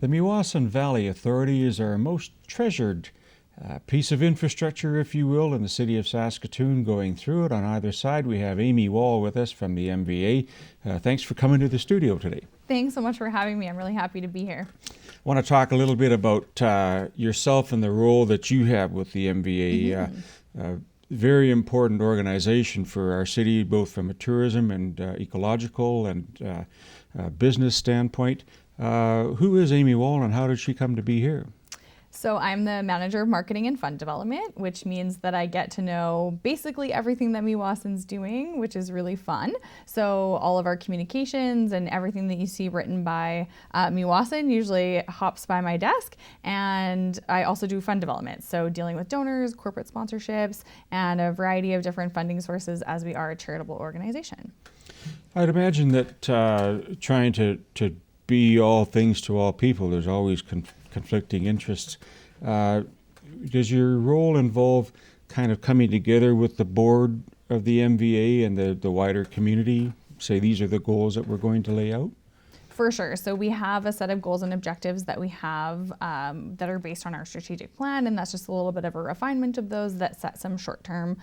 The Meewasin Valley Authority is our most treasured piece of infrastructure, if you will, in the city of Saskatoon. Going through it on either side, we have Amy Wall with us from the MVA. Thanks for coming to the studio today. Thanks so much for having me. I'm really happy to be here. I want to talk a little bit about yourself and the role that you have with the MVA. Very important organization for our city, both from a tourism and ecological and business standpoint. Who is Amy Wall and how did she come to be here? So I'm the manager of marketing and fund development, which means that I get to know basically everything that Meewasin's doing, which is really fun. So all of our communications and everything that you see written by Meewasin usually hops by my desk. And I also do fund development, so dealing with donors, corporate sponsorships, and a variety of different funding sources as we are a charitable organization. I'd imagine that trying to be all things to all people, there's always conflicting interests. Does your role involve kind of coming together with the board of the MVA and the wider community? Say these are the goals that we're going to lay out? For sure. So we have a set of goals and objectives that we have that are based on our strategic plan, and that's just a little bit of a refinement of those that set some short-term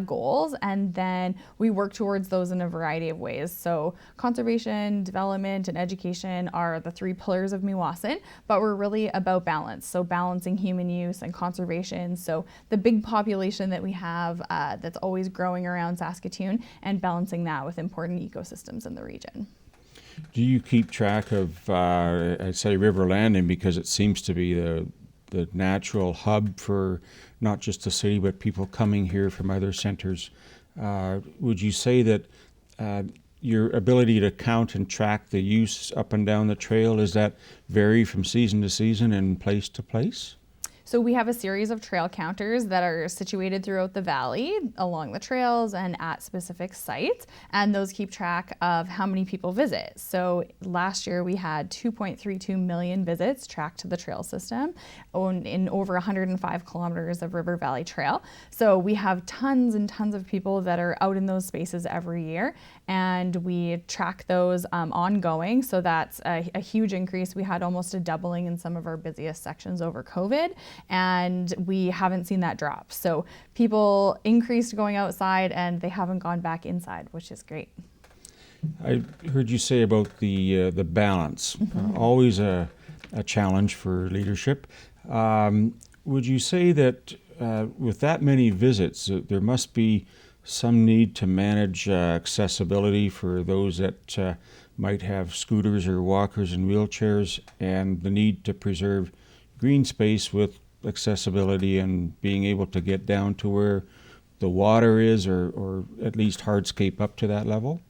goals, and then we work towards those in a variety of ways. So conservation, development, and education are the three pillars of Meewasin, but we're really about balance. So balancing human use and conservation. So the big population that we have that's always growing around Saskatoon, and balancing that with important ecosystems in the region. Do you keep track of, I'd say, river landing, because it seems to be the natural hub for not just the city, but people coming here from other centers? Would you say that your ability to count and track the use up and down the trail, does that vary from season to season and place to place? So we have a series of trail counters that are situated throughout the valley, along the trails and at specific sites, and those keep track of how many people visit. So last year we had 2.32 million visits tracked to the trail system in over 105 kilometers of River Valley Trail. So we have tons and tons of people that are out in those spaces every year, and we track those ongoing. So that's a huge increase. We had almost a doubling in some of our busiest sections over COVID, and we haven't seen that drop. So people increased going outside and they haven't gone back inside, which is great. I heard you say about the balance, always a challenge for leadership. Would you say that with that many visits, there must be some need to manage accessibility for those that might have scooters or walkers and wheelchairs, and the need to preserve green space with accessibility and being able to get down to where the water is, or at least hardscape up to that level?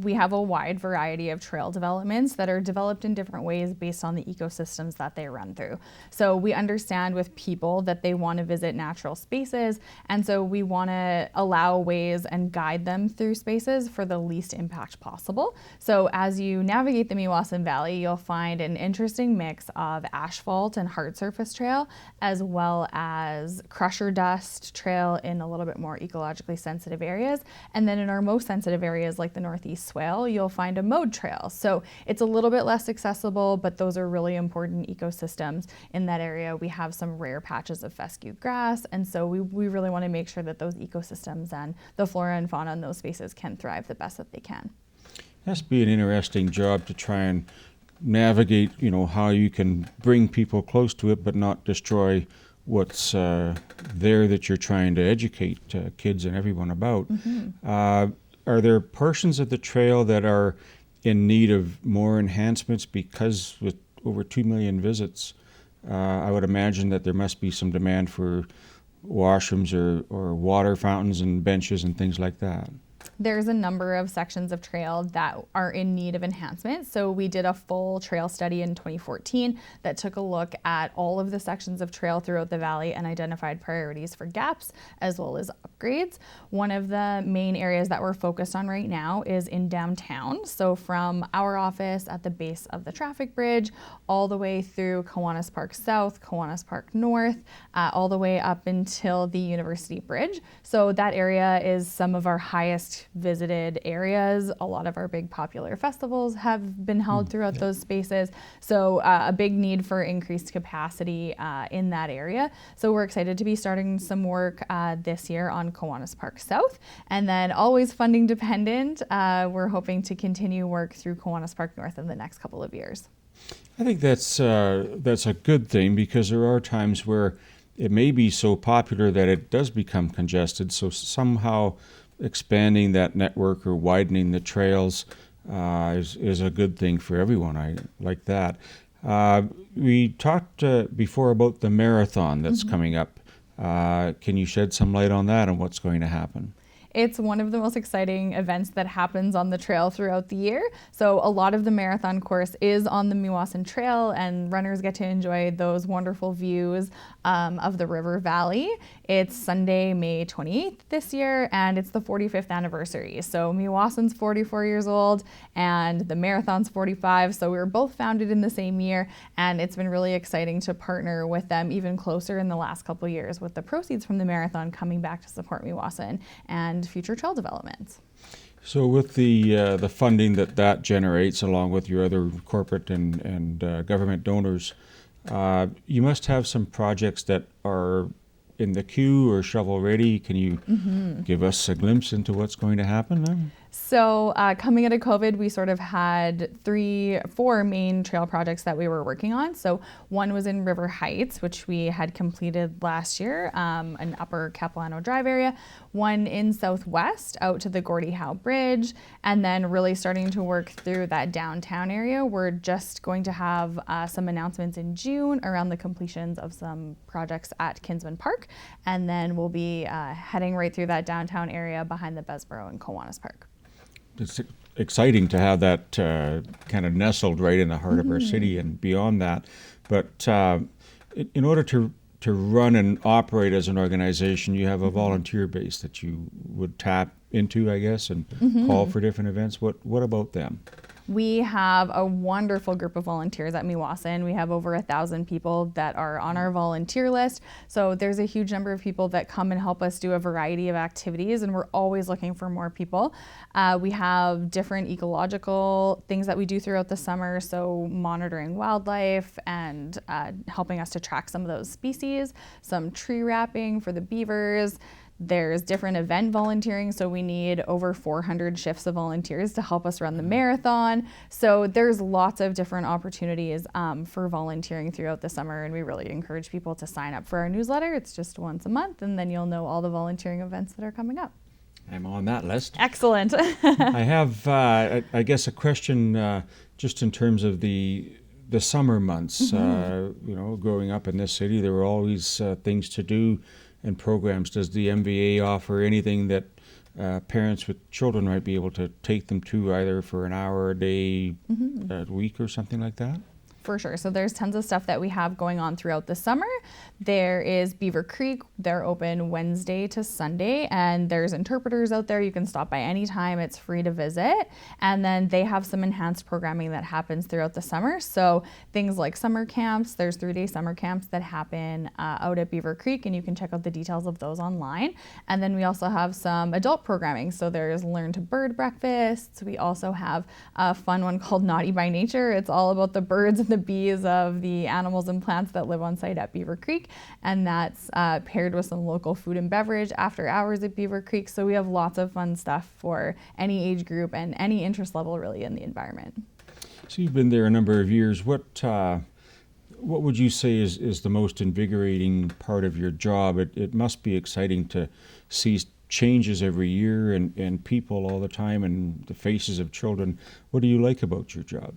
We have a wide variety of trail developments that are developed in different ways based on the ecosystems that they run through. So we understand with people that they want to visit natural spaces, and so we want to allow ways and guide them through spaces for the least impact possible. So as you navigate the Meewasin Valley, you'll find an interesting mix of asphalt and hard surface trail, as well as crusher dust trail in a little bit more ecologically sensitive areas. And then in our most sensitive areas like the Northeast Swale, you'll find a mowed trail. So it's a little bit less accessible, but those are really important ecosystems in that area. We have some rare patches of fescue grass, and so we really want to make sure that those ecosystems and the flora and fauna in those spaces can thrive the best that they can. It has to be an interesting job to try and navigate, how you can bring people close to it but not destroy what's there that you're trying to educate kids and everyone about. Are there portions of the trail that are in need of more enhancements? Because with over 2 million visits, I would imagine that there must be some demand for washrooms or water fountains and benches and things like that. There's a number of sections of trail that are in need of enhancement. So we did a full trail study in 2014 that took a look at all of the sections of trail throughout the valley and identified priorities for gaps as well as upgrades. One of the main areas that we're focused on right now is in downtown. So from our office at the base of the traffic bridge, all the way through Kiwanis Park South, Kiwanis Park North, all the way up until the University Bridge. So that area is some of our highest visited areas. A lot of our big popular festivals have been held throughout those spaces. So a big need for increased capacity in that area. So we're excited to be starting some work this year on Kiwanis Park South. And then always funding dependent, we're hoping to continue work through Kiwanis Park North in the next couple of years. I think that's a good thing, because there are times where it may be so popular that it does become congested. So somehow expanding that network or widening the trails is a good thing for everyone. I like that. We talked before about the marathon that's coming up. Can you shed some light on that and what's going to happen? It's one of the most exciting events that happens on the trail throughout the year. So a lot of the marathon course is on the Meewasin Trail, and runners get to enjoy those wonderful views of the river valley. It's Sunday, May 28th this year, and it's the 45th anniversary. So Meewasin's 44 years old and the marathon's 45. So we were both founded in the same year, and it's been really exciting to partner with them even closer in the last couple of years, with the proceeds from the marathon coming back to support Meewasin and future trail developments. So with the funding that generates, along with your other corporate and government donors, you must have some projects that are in the queue or shovel ready. Can you give us a glimpse into what's going to happen then? So coming out of COVID, we sort of had 4 main trail projects that we were working on. So one was in River Heights, which we had completed last year, an upper Capilano Drive area. One in Southwest out to the Gordie Howe Bridge, and then really starting to work through that downtown area. We're just going to have some announcements in June around the completions of some projects at Kinsman Park, and then we'll be heading right through that downtown area behind the Besborough and Kiwanis Park. It's exciting to have that kind of nestled right in the heart of our city and beyond that. But in order to run and operate as an organization, you have a volunteer base that you would tap into, I guess, and call for different events. What about them? We have a wonderful group of volunteers at Meewasin. We have over 1,000 people that are on our volunteer list. So there's a huge number of people that come and help us do a variety of activities, and we're always looking for more people. We have different ecological things that we do throughout the summer, so monitoring wildlife and helping us to track some of those species, some tree wrapping for the beavers. There's different event volunteering, so we need over 400 shifts of volunteers to help us run the marathon. So there's lots of different opportunities for volunteering throughout the summer, and we really encourage people to sign up for our newsletter. It's just once a month, and then you'll know all the volunteering events that are coming up. I'm on that list. Excellent. I have, I guess, a question just in terms of the summer months. Growing up in this city, there were always things to do and programs. Does the MVA offer anything that parents with children might be able to take them to, either for an hour a day, a week, or something like that? For sure. So there's tons of stuff that we have going on throughout the summer. There is Beaver Creek. They're open Wednesday to Sunday, and there's interpreters out there. You can stop by anytime. It's free to visit. And then they have some enhanced programming that happens throughout the summer. So things like summer camps. There's 3-day summer camps that happen out at Beaver Creek, and you can check out the details of those online. And then we also have some adult programming. So there's Learn to Bird breakfasts. We also have a fun one called Naughty by Nature. It's all about the birds and the bees of the animals and plants that live on site at Beaver Creek, and that's paired with some local food and beverage after hours at Beaver Creek. So we have lots of fun stuff for any age group and any interest level really in the environment. So you've been there a number of years. What would you say is the most invigorating part of your job? It must be exciting to see changes every year and people all the time and the faces of children. What do you like about your job?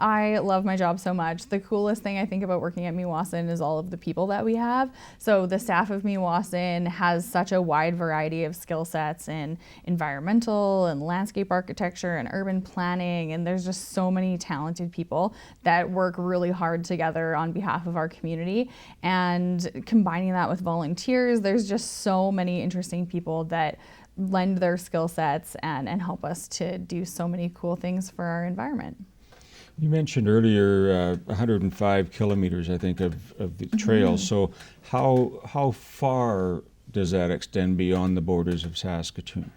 I love my job so much. The coolest thing I think about working at Meewasin is all of the people that we have. So the staff of Meewasin has such a wide variety of skill sets in environmental and landscape architecture and urban planning, and there's just so many talented people that work really hard together on behalf of our community. And combining that with volunteers, there's just so many interesting people that lend their skill sets and help us to do so many cool things for our environment. You mentioned earlier 105 kilometers, I think, of the trail. So how far does that extend beyond the borders of Saskatoon?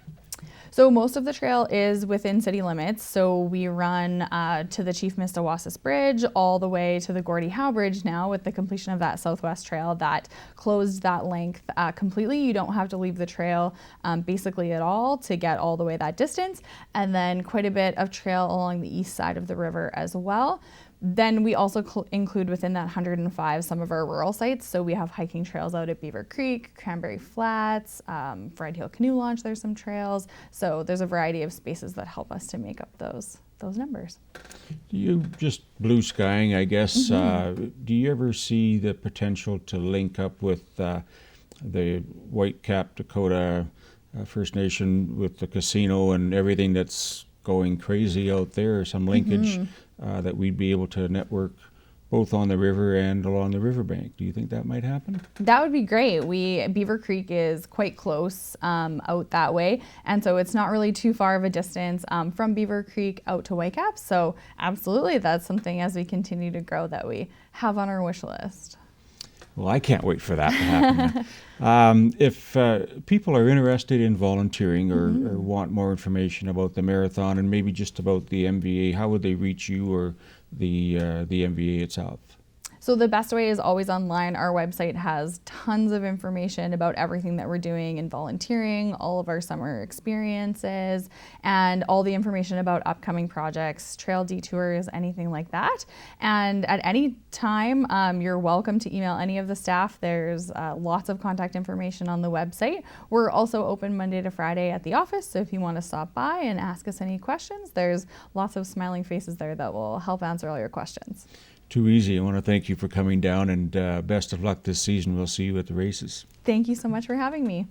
So most of the trail is within city limits. So we run to the Chief Mistawasis Bridge all the way to the Gordie Howe Bridge now with the completion of that Southwest Trail that closed that length completely. You don't have to leave the trail basically at all to get all the way that distance. And then quite a bit of trail along the east side of the river as well. Then we also include within that 105 some of our rural sites. So we have hiking trails out at Beaver Creek, Cranberry Flats, Fried Hill Canoe Launch, there's some trails. So there's a variety of spaces that help us to make up those numbers. You just blue skying, I guess. Do you ever see the potential to link up with the Whitecap Dakota First Nation with the casino and everything that's going crazy out there, some linkage that we'd be able to network both on the river and along the riverbank? Do you think that might happen? That would be great. Beaver Creek is quite close out that way, and so it's not really too far of a distance from Beaver Creek out to Whitecap. So absolutely, that's something as we continue to grow that we have on our wish list. Well, I can't wait for that to happen. If people are interested in volunteering or want more information about the marathon and maybe just about the MVA, how would they reach you or the MVA itself? So the best way is always online. Our website has tons of information about everything that we're doing in volunteering, all of our summer experiences, and all the information about upcoming projects, trail detours, anything like that. And at any time, you're welcome to email any of the staff. There's lots of contact information on the website. We're also open Monday to Friday at the office, so if you want to stop by and ask us any questions, there's lots of smiling faces there that will help answer all your questions. Too easy. I want to thank you for coming down, and best of luck this season. We'll see you at the races. Thank you so much for having me.